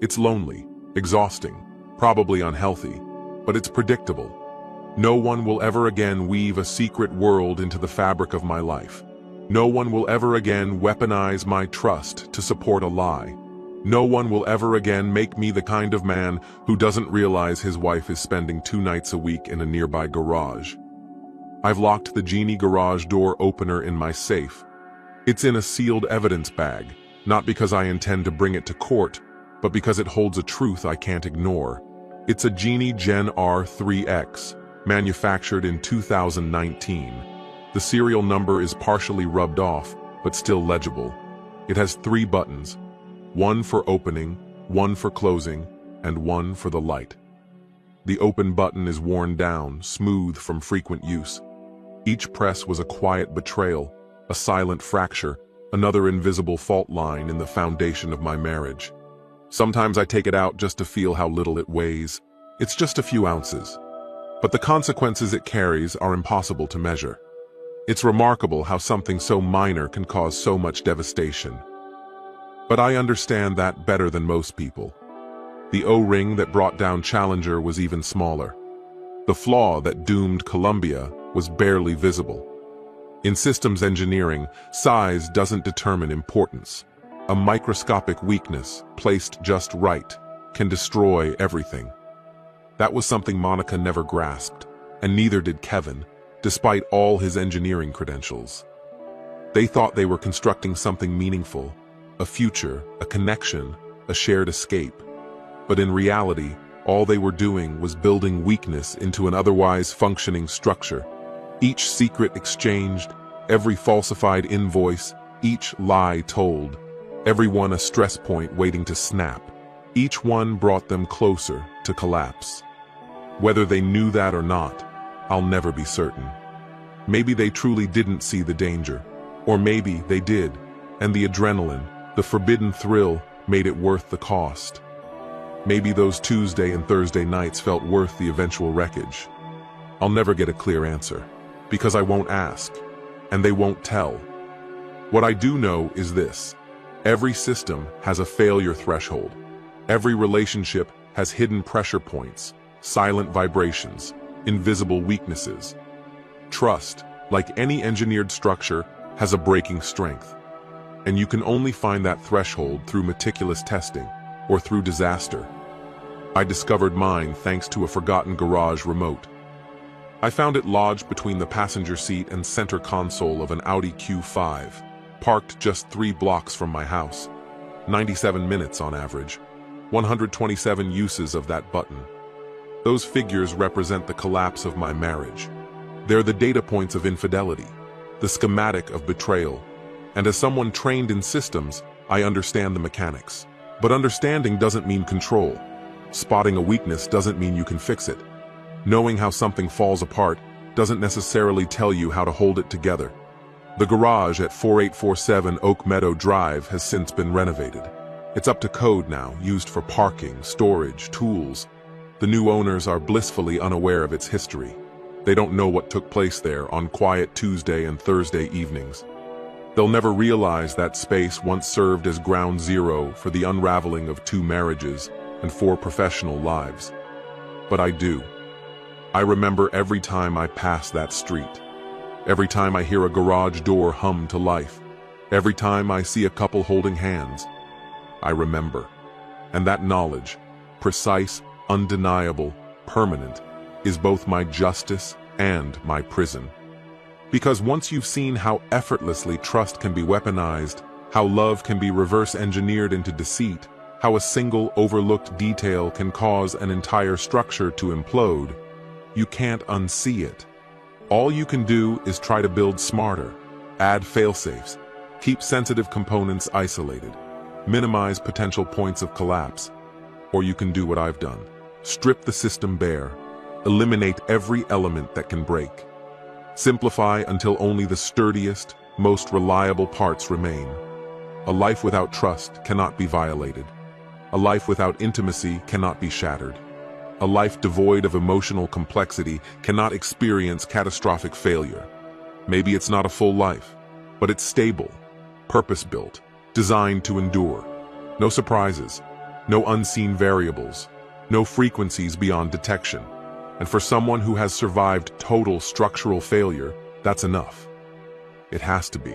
It's lonely, exhausting, probably unhealthy, but it's predictable. No one will ever again weave a secret world into the fabric of my life. No one will ever again weaponize my trust to support a lie. No one will ever again make me the kind of man who doesn't realize his wife is spending 2 nights a week in a nearby garage. I've locked the Genie garage door opener in my safe. It's in a sealed evidence bag, not because I intend to bring it to court, but because it holds a truth I can't ignore. It's a Genie Gen R3X, manufactured in 2019. The serial number is partially rubbed off, but still legible. It has 3 buttons, one for opening, one for closing, and one for the light. The open button is worn down, smooth from frequent use. Each press was a quiet betrayal, a silent fracture, another invisible fault line in the foundation of my marriage. Sometimes I take it out just to feel how little it weighs. It's just a few ounces. But the consequences it carries are impossible to measure. It's remarkable how something so minor can cause so much devastation. But I understand that better than most people. The O-ring that brought down Challenger was even smaller. The flaw that doomed Columbia was barely visible. In systems engineering, size doesn't determine importance. A microscopic weakness, placed just right, can destroy everything. That was something Monica never grasped, and neither did Kevin, despite all his engineering credentials. They thought they were constructing something meaningful, a future, a connection, a shared escape. But in reality, all they were doing was building weakness into an otherwise functioning structure. Each secret exchanged, every falsified invoice, each lie told, every one a stress point waiting to snap. Each one brought them closer to collapse. Whether they knew that or not, I'll never be certain. Maybe they truly didn't see the danger, or maybe they did, and the adrenaline, the forbidden thrill, made it worth the cost. Maybe those Tuesday and Thursday nights felt worth the eventual wreckage. I'll never get a clear answer, because I won't ask, and they won't tell. What I do know is this: every system has a failure threshold. Every relationship has hidden pressure points, silent vibrations, invisible weaknesses. Trust, like any engineered structure, has a breaking strength. And you can only find that threshold through meticulous testing, or through disaster. I discovered mine thanks to a forgotten garage remote. I found it lodged between the passenger seat and center console of an Audi Q5, parked just 3 blocks from my house. 97 minutes on average. 127 uses of that button. Those figures represent the collapse of my marriage. They're the data points of infidelity, the schematic of betrayal. And as someone trained in systems, I understand the mechanics. But understanding doesn't mean control. Spotting a weakness doesn't mean you can fix it. Knowing how something falls apart doesn't necessarily tell you how to hold it together. The garage at 4847 Oak Meadow Drive has since been renovated. It's up to code now, used for parking, storage, tools. The new owners are blissfully unaware of its history. They don't know what took place there on quiet Tuesday and Thursday evenings. They'll never realize that space once served as ground zero for the unraveling of 2 marriages and 4 professional lives. But I do. I remember every time I pass that street. Every time I hear a garage door hum to life. Every time I see a couple holding hands. I remember. And that knowledge, precise, undeniable, permanent, is both my justice and my prison. Because once you've seen how effortlessly trust can be weaponized, how love can be reverse-engineered into deceit, how a single overlooked detail can cause an entire structure to implode, you can't unsee it. All you can do is try to build smarter, add fail-safes, keep sensitive components isolated, minimize potential points of collapse. Or you can do what I've done. Strip the system bare, eliminate every element that can break. Simplify until only the sturdiest, most reliable parts remain. A life without trust cannot be violated. A life without intimacy cannot be shattered. A life devoid of emotional complexity cannot experience catastrophic failure. Maybe it's not a full life, but it's stable, purpose-built, designed to endure. No surprises, no unseen variables, no frequencies beyond detection. And for someone who has survived total structural failure, that's enough. It has to be.